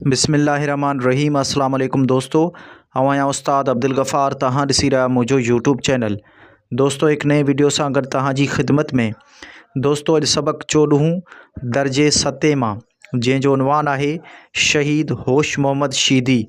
बिस्मिल्लाहिर्रहमानिर्रहीम। अस्सलाम वालेकुम दोस्तों, आवां उस्ताद अब्दुल गफ़ार तहां ॾिसी रहा मुझो यूट्यूब चैनल। दोस्तों एक नए वीडियो से अगर तहां जी खिदमत में दोस्तों अॼु सबक 14 दर्जे 7 मां जंहिंजो उनवान आहे शहीद होश मोहम्मद शीदी।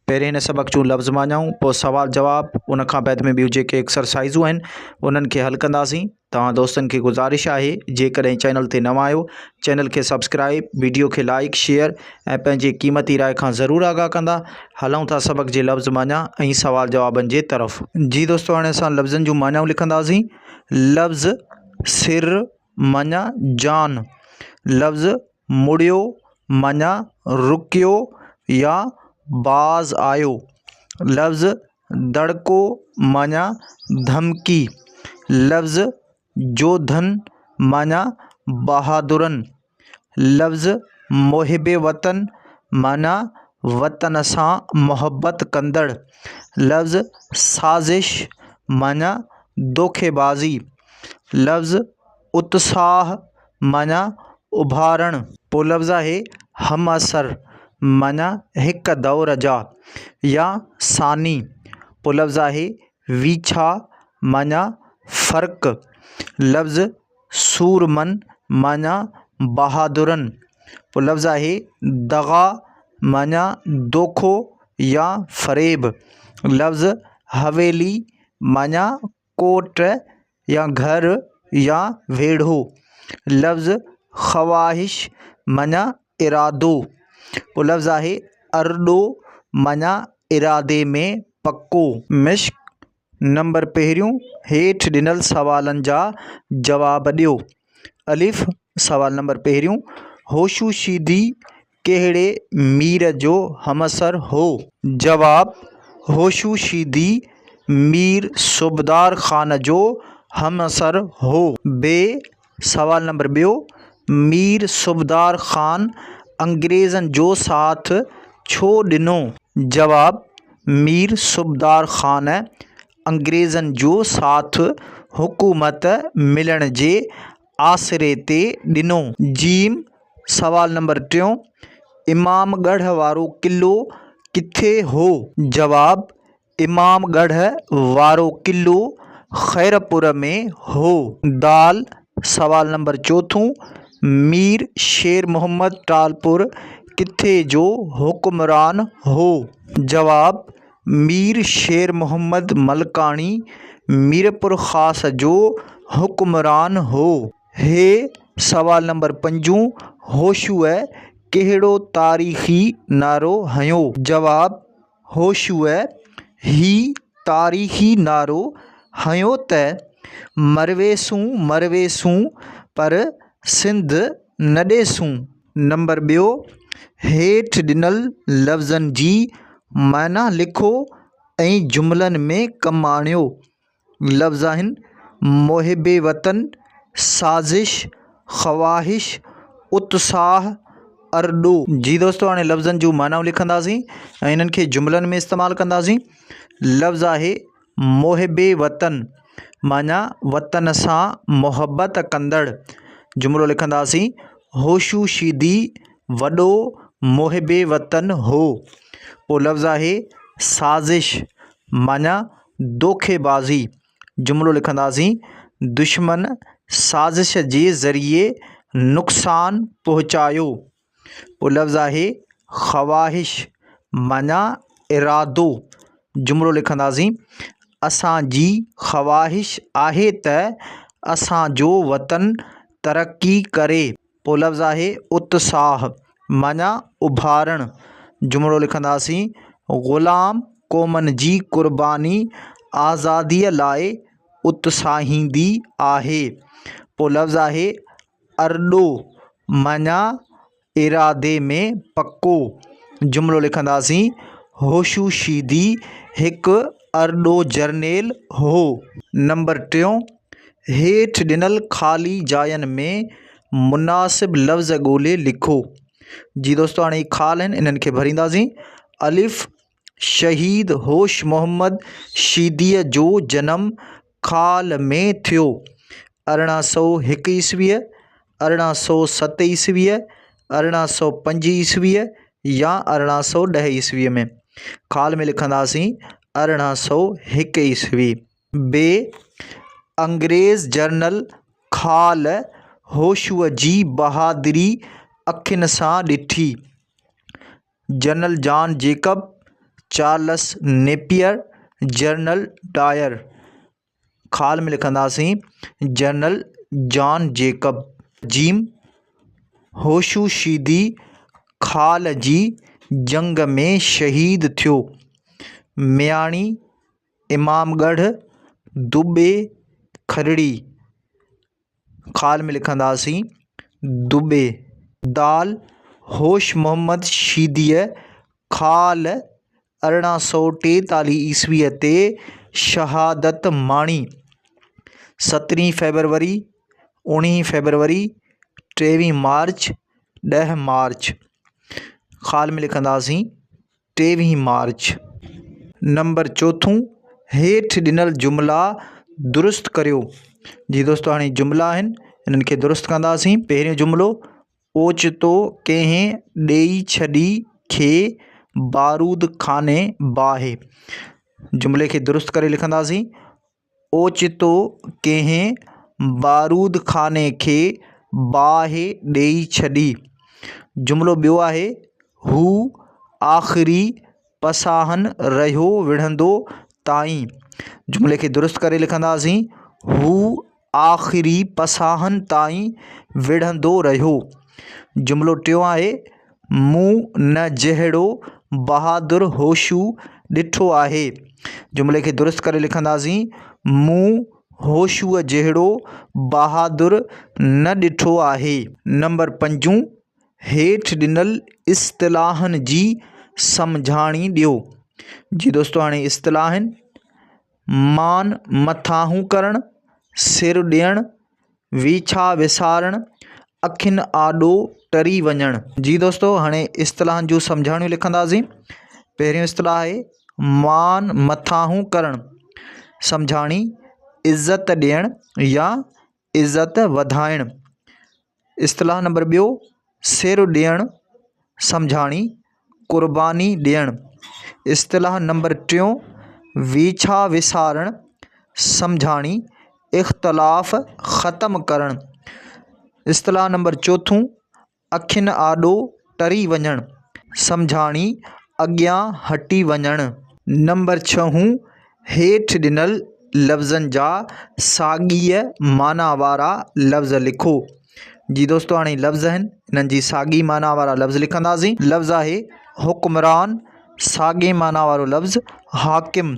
पहिरें हिन सबक जूं लफ़्ज़ माञाऊं, पोइ सवाल जवाब, उन खां बैदि में ॿियूं जेके एक्सरसाइज़ूं आहिनि उन्हनि खे हल कंदासीं। तव्हां दोस्तनि खे गुज़ारिश आहे जेकॾहिं चैनल ते नवां आहियो चैनल खे सब्सक्राइब, वीडियो खे लाइक शेयर ऐं पंहिंजी क़ीमती राय खां ज़रूरु आगाह कंदा। हलूं था सबक जे लफ़्ज़ माञा ऐं सवाल जवाबनि जे तरफ़। जी दोस्तों, हाणे असां लफ़्ज़नि जूं माञाऊं लिखंदासीं। लफ़्ज़ सिर माना जान, लफ़्ज़ मुड़ियो माना रुकियो या बाज़ आयो, लफ़्ज़ दड़को माना धमकी, लफ़्ज़ जोधन माना बहादुरन, लफ़्ज़ मुहिब वतन माना वतन सां मोहब्बत कंदड़, लफ़्ज़ साज़िश माना धोखेबाज़ी, लफ़्ज़ उत्साह माना उभारण। पोइ लफ़्ज़ आहे हम असर माना हिक दौर जा या सानी। पोइ लफ़्ज़ आहे वीछा माना फ़र्क़, लफ़्ज़ सूरमन माना बहादुरन। पोइ लफ़्ज़ आहे दगा माना दोखो या फ़रेब, लफ़्ज़ हवेली माना कोट या घर या वेढ़ो, लफ़्ज़ ख़वाहिश माना इरादो। पोइ लफ़्ज़ आहे अरडो माना इरादे में पक्को। मिश्क नंबर पहिरियों हेठि ॾिनल सवालनि जा जवाब ॾियो। अलिफ़ सवाल नंबर पहिरियों, होशू शीदी कहिड़े मीर जो हमअसर हो? जवाब, होशू शीदी मीर सूबेदार ख़ान जो हमअसर हो। बे सवाल नंबर ॿियो, मीर सूबेदार ख़ान अंग्रेज़नि जो साथ छो ॾिनो? जवाब, मीर सूबेदार ख़ान अंग्रेज़नि जो साथ हुकूमत मिलण जे आसिरे ते ॾिनो। जीम सवाल नंबर टियों, इमामगढ़ वारो क़िलो किथे हो? जवाब, इमामगढ़ वारो क़िलो खैरपुर में हो। दाल सवाल नंबर चोथों, मीर शेर मोहम्मद टालपुर किथे जो हुक्मरान हो? जवाब, मीर शेर मोहम्मद मलकानी मीरपुर ख़ास जो हुक्मरान हो। हे सवाल नंबर पंजों, होशूअ कहिड़ो तारीख़ी नारो हयो? जवाब, होशूअ ही तारीख़ी नारो हयो त मरवेसूं मरवेसूं पर सिंध न ॾेसूं। नंबर ॿियो, हेठि ॾिनल लफ़्ज़नि जी माना लिखो ऐं जुमलनि में कमु आणियो। लफ़्ज़ आहिनि मुहिब वतन, साज़िश, ख़वाहिश, उत्साह, अरडो। जी दोस्तों, हाणे लफ़्ज़नि जूं मानाऊं लिखंदासीं ऐं इन्हनि खे जुमलनि में इस्तेमालु कंदासीं। लफ़्ज़ आहे मुहिब वतन माना वतन सां मोहब्बत कंदड़। जुमिलो लिखंदासीं, होशू शीदी वॾो मुहिब वतन हो। पोइ लफ़्ज़ आहे साज़िश माना धोखेबाज़ी। जुमिलो लिखंदासीं, दुश्मन साज़िश जे ज़रिए नुक़सान पहुचायो। पोइ लफ़्ज़ आहे ख़वाहिश माना इरादो। जुमिलो लिखंदासीं, असांजी ख़वाहिश आहे त असांजो वतन तरक़ी करे। पोइ लफ़्ज़ आहे उत्साह माना उभारण। जुमिलो लिखंदासीं, ग़ुलाम क़ौमनि जी क़ुर्बानी आज़ादीअ लाइ उत्साहींदी आहे। पोइ लफ़्ज़ आहे अरडो माना इरादे में पक्को। जुमिलो लिखंदासीं, होशू शीदी हिकु अरडो जर्नेल हो। नंबर टियों, हेठि ॾिनल ख़ाली जायुनि में मुनासिब लफ़्ज़ ॻोल्हे लिखो। जी दोस्तों, हाणे ख़ाल आहिनि इन्हनि खे भरींदासीं। अलिफ़, शहीद होश मोहम्मद शीदीअ जो जनमु ख़ाल में थियो 1801 ईस्वीअ, 1807 ईस्वीअ, 1805 ईस्वीअ या 1810 ईस्वी में। खाल में लिखंदासीं 1801 ईस्वी। बे अंग्रेज़ जनरल खाल होशूअ जी बहादुरी अखियुनि सां ॾिठी। General John Jacob, Charles Napier, general Dyer. खाल में लिखंदासीं जनरल जॉन जेकब। जीम होशू शीदी खाल जी जंग में शहीद थियो। मियाणी, इमामगढ़, दुबे, खरड़ी। खाल में लिखंदासीं दुबे। दाल होश मोहम्मद शीदीअ खाल 1843 ईस्वीअ ते शहादत माणी। 17 फेबरवरी, 19 फेबरवरी, 23 मार्च, 10 मार्च। खाल में लिखंदासीं 23 मार्च। नंबर 4 हेठि ॾिनल जुमिला दुरुस्त करियो। जी दोस्तों, हाणे जुमिला आहिनि, इन्हनि खे दुरुस्त कंदासीं। पहिरियों जुमिलो, ओचितो कंहिं ॾेई छॾी खे बारूद खाने बाहि। जुमिले खे दुरुस्त करे लिखंदासीं ओचितो कंहिं बारूद खाने खे बाहि ॾेई छॾी। जुमिलो ॿियो आहे, हू आख़िरी पसाहन रहियो विढ़ंदो ताईं। जुमिले खे दुरुस्त करे लिखंदासीं हू आख़िरी पसाहन ताईं विढ़ंदो रहियो। जुमिलो टियों आहे, मूं न जहिड़ो बहादुर होशू ॾिठो आहे। जुमिले खे दुरुस्त करे लिखंदासीं मूं होशूअ जहिड़ो बहादुर न ॾिठो आहे। नंबर 5 हेठि ॾिनल इस्तिलाहनि जी सम्झाणी ॾियो। जी दोस्तों, हाणे इस्तिलाह आहिनि, मान मथाहूं करणु, सिर ॾियणु, वीछा विसारणु, अखियुनि आॾो टरी वञणु। जी दोस्तों, हाणे इस्तिलाहनि जूं सम्झाणियूं लिखंदासीं। पहिरियों इस्तिलाह आहे मान मथाहूं करणु। सम्झाणी, इज़त ॾियणु या इज़त वधाइणु। इस्तिलाह नंबर 2 सिर ॾियणु। सम्झाणी, क़ुर्बानी ॾियणु। इस्तिलाह नंबर 3 वीछा विसारणु। सम्झाणी, इख़्तिलाफ़ ख़तमु करणु। इस्तिलाह नंबर 4 अखियुनि आॾो टरी वञणु। सम्झाणी, अॻियां हटी वञणु। नंबर 6 हेठि ॾिनल लफ़्ज़नि जा साॻीअ माना वारा लफ़्ज़ लिखो। जी दोस्तों, हाणे लफ़्ज़ आहिनि, इन्हनि जी साॻी माना वारा लफ़्ज़ लिखंदासीं। लफ़्ज़ आहे हुक्मरान, साॻे माना वारो लफ़्ज़ हाकिम।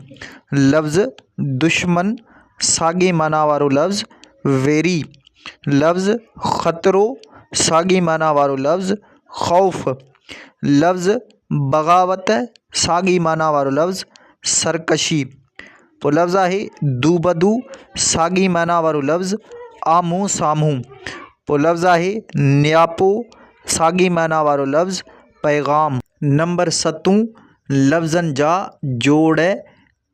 लफ़्ज़ दुश्मन, साॻे माना वारो लफ़्ज़ वेरी। लफ़्ज़ ख़तरो, साॻी माना वारो लफ़्ज़ ख़ौफ़। लफ़्ज़ बग़ावत, साॻी माना वारो लफ़्ज़ सरकशी। पोइ लफ़्ज़ आहे दूबदू, साॻी माना वारो लफ़्ज़ आम्हूं साम्हूं। पोइ लफ़्ज़ आहे नियापो, साॻी माना वारो लफ़्ज़ पैगाम। नंबर 7 लफ़्ज़नि जा जोड़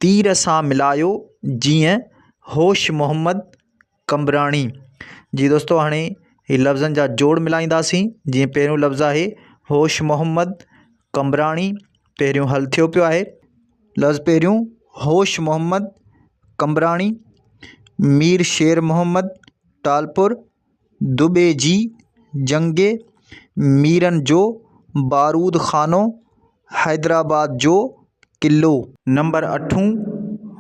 तीर सां मिलायो, जीअं होश मोहम्मद कमराणी। जी दोस्तों, हाणे ही लफ़्ज़नि जा जोड़ मिलाईंदासीं। जीअं पहिरियों लफ़्ज़ आहे होश मोहम्मद कमराणी। पहिरियों हल थियो पियो आहे। लफ़्ज़ पहिरियों होश मोहम्मद कमराणी, मीर शेर मोहम्मद टालपुर, दुबे जी जंगे, मीरन जो बारूद खानो, हैदराबाद जो क़िलो। नंबर 8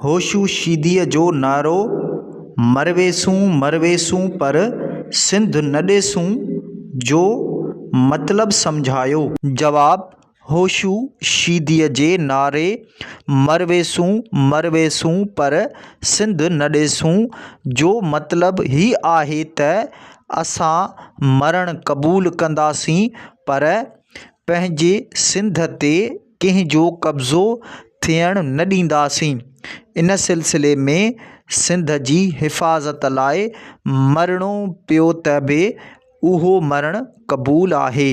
होशू शीदीअ जो नारो, मरवेसूं मरवेसूं पर सिंध न ॾेसूं, जो मतिलबु सम्झायो। जवाब, होशू शीदीअ जे नारे मरवेसूं मरवेसूं पर सिंध न ॾेसूं जो मतिलबु ही आहे त असां मरणु क़बूलु कंदासीं पर पंहिंजे सिंध ते कंहिंजो कब्ज़ो थियणु न ॾींदासीं। इन सिलसिले में सिंध जी हिफ़ाज़त लाइ मरणो पियो त बि उहो मरणु क़बूलु आहे।